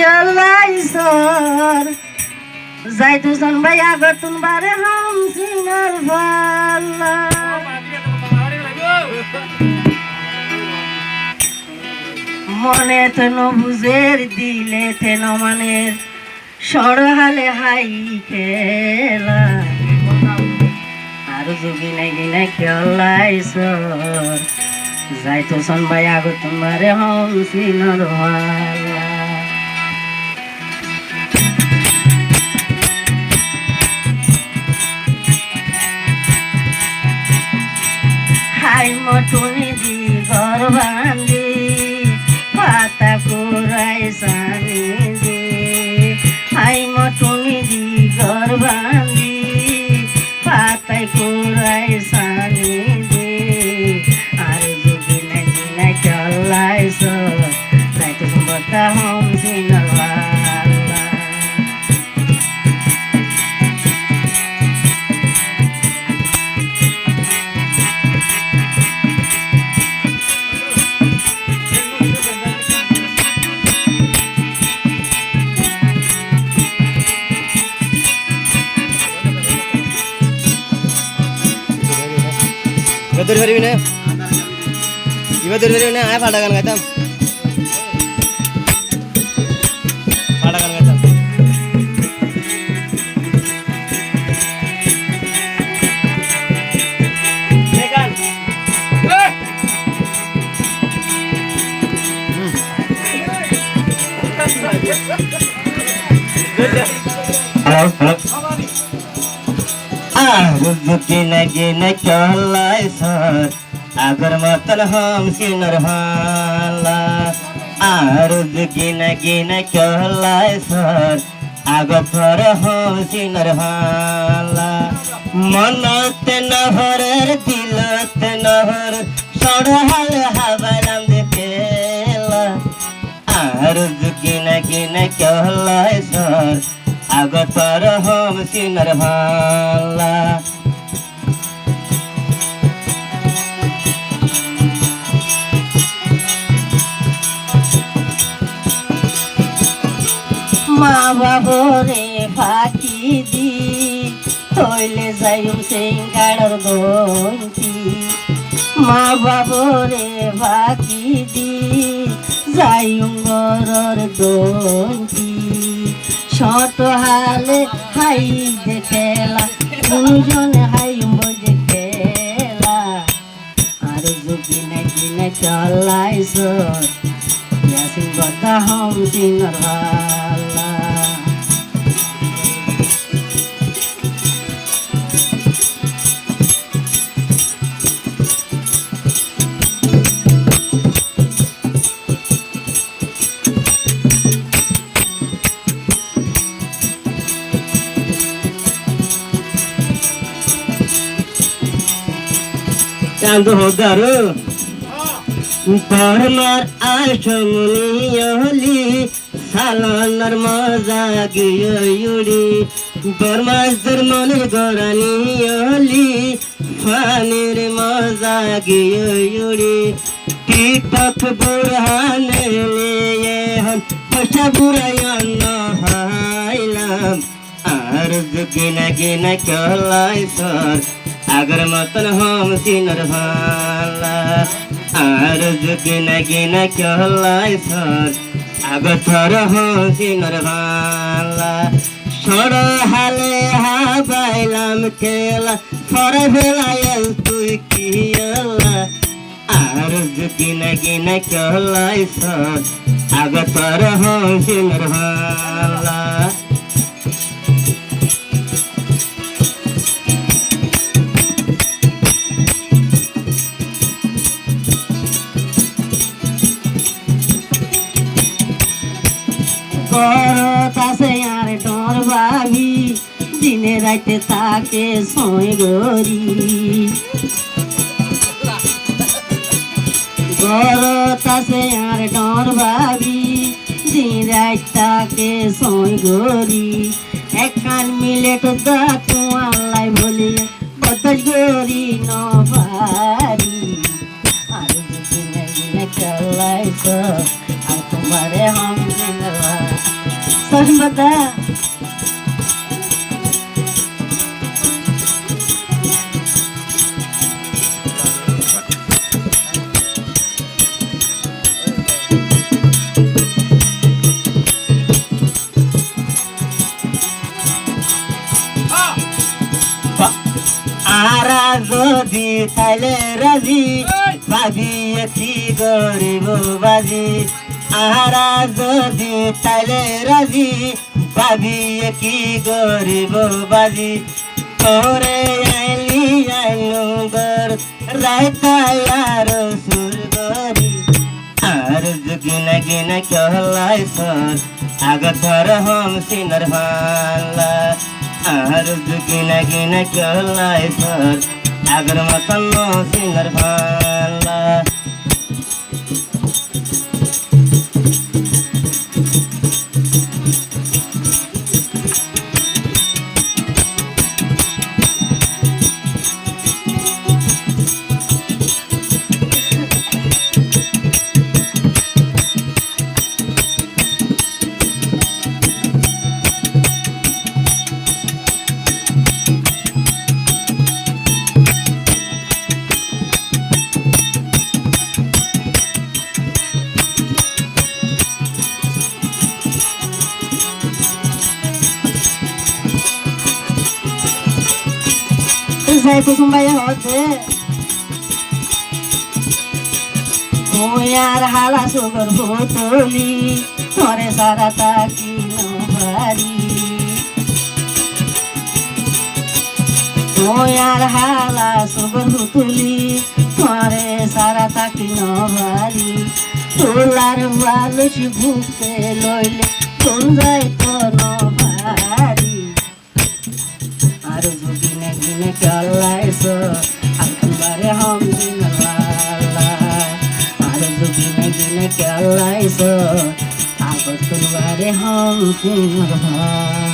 চলাইছর যাই দুজন ভাই আগতুন বারে হাম সিনার ভাল্লা মনে তেন বুঝের দিলে তেন মানের সরহালে হাই খেলা আর যোগী নাই গিনা খেলাইছর যাই তো সনবাই আগতুন বারে হাম সিনার ভাল্লা হাই মটুনি দি ঘর বান্ধি পাতা কুড়াই সানি দি হাই মটুনি দি ঘর বান্ধি পাতাই কুড়াই সানি দি আর যদি নাকি না চলাইছ তাই তো সম্পর্কা হম সিনার ভাল্লা ধরে পারবি না এবার ধরে পারবি না আয় ফাটা গান গাইতাম ফাটা গান গাইতাম গিনা গিনা চলাইছর আগর মতন হম সিনার ভাল্লা আর গিনা গিনা চলাইছর আগর হম সিনার ভাল্লা মনতে নহরের দিলতে নহর সড়হাল হাবালাম দেখেলা আর গিনা গিনা চলাইছর আগর হম সিনার ভাল্লা মা বাবরে ফাঁকি দি তৈলে যাইম সিঙ্গাড়র গন্তি মা বাবরে ফাঁকি দি যাইম গরর গন্তি ছোট হালে হাই দেখেলা কোনজনে হাইম বজে খেলা আর যদি নাকি না চলাইছ ইয়াসিন কথা হম সিনার ভাল্লা চাঁদ হোদারো পরমার আসমুনি সালানার মজা গিয়ুড়ি বরমাসের মনের গরানি ফানের মজা গিয়ুড়ি টিকটক বুড়হানে হন পয়সা বুড়াইন হাইলাম আর গিনা গিনা চলাইছর আগর মতন হম সিনার ভাল্লা আর গিনা গিনা চলাইছর আগর হম সিনার ভাল্লা সর হালে হাবাইলাম খেলা সর ভেলাইল তুই কিয়লা আর গিনা গিনা চলাইছর আগর হম সিনার ভাল্লা করতাছে আর ডর ভাবি দিনে রাইতে তাকে সই গরি করতাছে আর ডর ভাবি দিন রাইত তাকে সই গরি এক কান মিলে তো দেখো আল্লাহ বলিয়া বদল গরি নভারি আর দিনে দিনে চলাইছ আর তোমারে हम চশমাটা আরা যদি তাইলে রাজি বাজি কি গরিব বাজি আরা যদি তাইলে রাজি বাজি কি গরিব বাজি তোরে আইলি আইলু গর রাইতাই আর সুর গরি আর গিনা গিনা कहलाई सर আগথর হম সিনর ভালা আর গিনা গিনা कहलाई सर আগর মতন সিনর ভালা Saya kusung bayar hote. Oyar hala sugar botoli, thore sara taki no bari. Oyar hala sugar botoli, thore sara taki no bari. Tular walu si bukte loile, tunjai to no bari. Aru gine gine कहलाई सो अकबर हम दिन लाला आरो गीने गीने कहलाई सो अकबर हम दिन लाला।